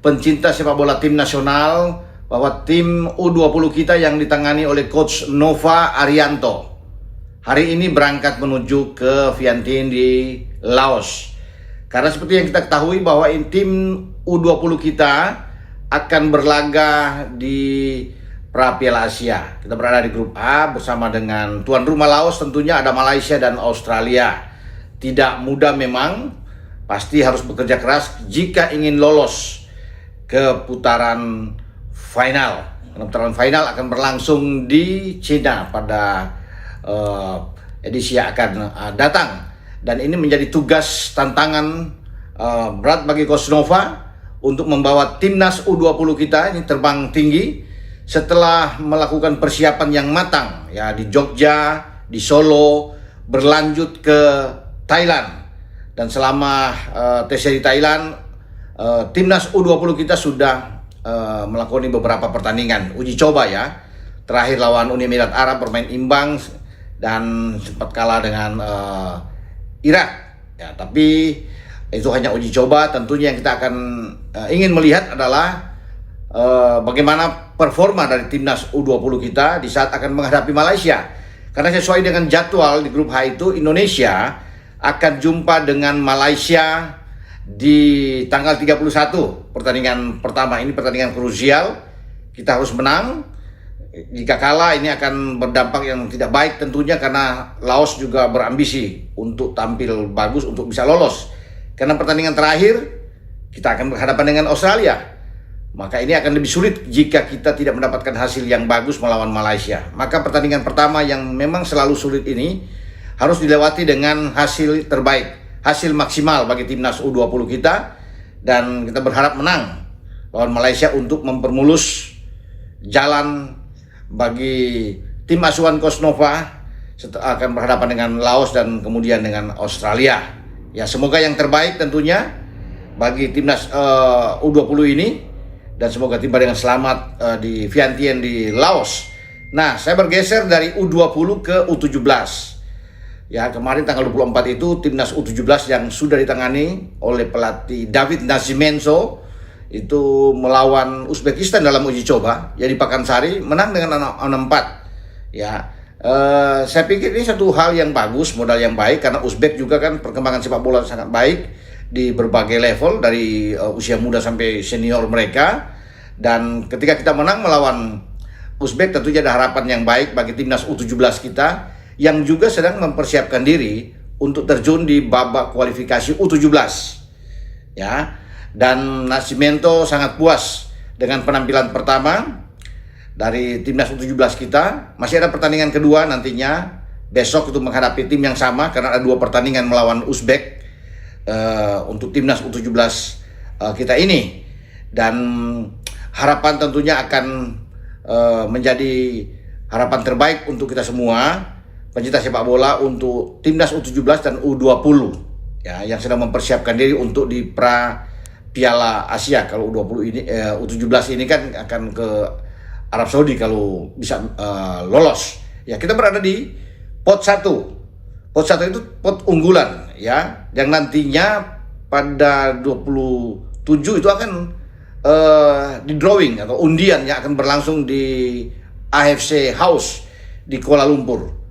pencinta sepak bola tim nasional bahwa tim U20 kita yang ditangani oleh Coach Nova Arianto hari ini berangkat menuju ke Vientiane di Laos. Karena seperti yang kita ketahui bahwa tim U20 kita akan berlaga di Piala Asia. Kita berada di grup A bersama dengan tuan rumah Laos, tentunya ada Malaysia dan Australia. Tidak mudah memang, pasti harus bekerja keras jika ingin lolos ke putaran final. Karena putaran final akan berlangsung di China pada edisi yang akan datang. Dan ini menjadi tugas tantangan berat bagi Coach Nova untuk membawa timnas U20 kita ini terbang tinggi setelah melakukan persiapan yang matang ya di Jogja, di Solo, berlanjut ke Thailand. Dan selama tes di Thailand, timnas U20 kita sudah melakukan beberapa pertandingan uji coba ya. Terakhir lawan Uni Emirat Arab bermain imbang dan sempat kalah dengan Irak. Ya, tapi itu hanya uji coba. Tentunya yang kita akan ingin melihat adalah bagaimana performa dari timnas U20 kita di saat akan menghadapi Malaysia. Karena sesuai dengan jadwal di grup H itu, Indonesia akan jumpa dengan Malaysia di tanggal 31. Pertandingan pertama ini pertandingan krusial. Kita harus menang. Jika kalah ini akan berdampak yang tidak baik tentunya, karena Laos juga berambisi untuk tampil bagus untuk bisa lolos. Karena pertandingan terakhir kita akan berhadapan dengan Australia. Maka ini akan lebih sulit jika kita tidak mendapatkan hasil yang bagus melawan Malaysia. Maka pertandingan pertama yang memang selalu sulit ini harus dilewati dengan hasil terbaik, hasil maksimal bagi timnas U20 kita. Dan kita berharap menang lawan Malaysia untuk mempermulus jalan bagi tim asuhan Coach Nova akan berhadapan dengan Laos dan kemudian dengan Australia. Ya, semoga yang terbaik tentunya bagi timnas U20 ini. Dan semoga tiba dengan selamat di Vientiane di Laos. Nah, saya bergeser dari U20 ke U17. Ya, kemarin tanggal 24 itu timnas U17 yang sudah ditangani oleh pelatih David Nascimento itu melawan Uzbekistan dalam uji coba. Ya, di Pakansari menang dengan 6-4. Ya, saya pikir ini satu hal yang bagus, modal yang baik, karena Uzbek juga kan perkembangan sepak bola sangat baik di berbagai level dari usia muda sampai senior mereka. Dan ketika kita menang melawan Uzbek, tentunya ada harapan yang baik bagi timnas U17 kita yang juga sedang mempersiapkan diri untuk terjun di babak kualifikasi U17. Ya, dan Nascimento sangat puas dengan penampilan pertama dari timnas U17 kita. Masih ada pertandingan kedua nantinya besok untuk menghadapi tim yang sama, karena ada 2 pertandingan melawan Uzbek untuk timnas U17 kita ini. Dan harapan tentunya akan menjadi harapan terbaik untuk kita semua pencinta sepak bola untuk timnas U17 dan U20 ya, yang sedang mempersiapkan diri untuk di Piala Asia. Kalau U20 ini U17 ini kan akan ke Arab Saudi kalau bisa lolos. Ya, kita berada di pot 1. Pot 1 itu pot unggulan ya, yang nantinya pada 27 itu akan di drawing atau undian yang akan berlangsung di AFC House di Kuala Lumpur.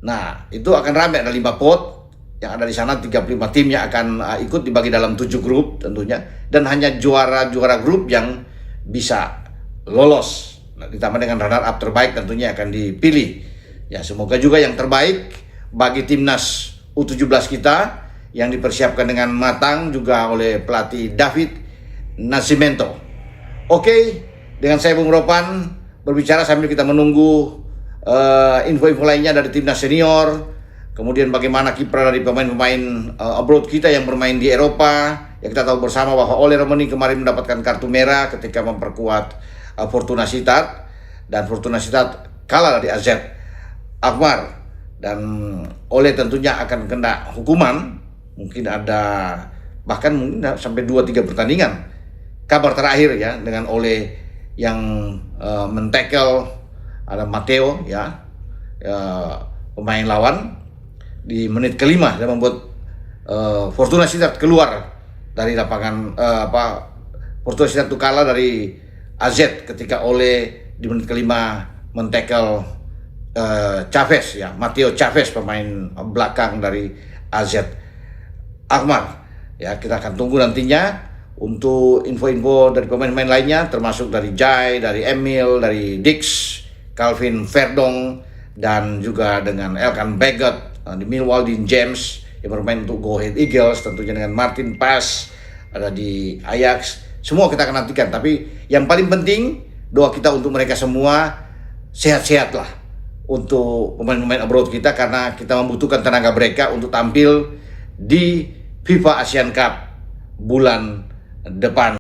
Nah, itu akan ramai, ada 5 pot yang ada di sana, 35 tim yang akan ikut dibagi dalam 7 grup tentunya, dan hanya juara-juara grup yang bisa lolos. Nah, ditambah dengan runner up terbaik tentunya akan dipilih. Ya, semoga juga yang terbaik bagi timnas U17 kita yang dipersiapkan dengan matang juga oleh pelatih David Nascimento. Oke, dengan saya Bung Ropan berbicara sambil kita menunggu info-info lainnya dari timnas senior, kemudian bagaimana kiprah dari pemain-pemain abroad kita yang bermain di Eropa. Ya, kita tahu bersama bahwa Ole Romani kemarin mendapatkan kartu merah ketika memperkuat Fortuna Sittard, dan Fortuna Sittard kalah dari AZ Alkmaar, dan Ole tentunya akan kena hukuman, mungkin ada bahkan mungkin sampai 2-3 pertandingan. Kabar terakhir ya dengan Ole yang men-tackle ada Matteo ya, pemain lawan di menit kelima dan membuat Fortuna Sittard keluar dari lapangan Portugal satu kalah dari AZ ketika Ole di menit kelima men-tackle Chavez, ya, Matteo Chavez, pemain belakang dari AZ Alkmaar. Ya, kita akan tunggu nantinya untuk info-info dari pemain-pemain lainnya, termasuk dari Jai, dari Emil, dari Dix, Calvin Verdong, dan juga dengan Elkan Baggett, di Millwall, Dean James yang bermain untuk Go Ahead Eagles, tentunya dengan Martin Paes ada di Ajax. Semua kita akan nantikan, tapi yang paling penting doa kita untuk mereka semua sehat-sehatlah untuk pemain-pemain abroad kita, karena kita membutuhkan tenaga mereka untuk tampil di FIFA Asian Cup bulan depan.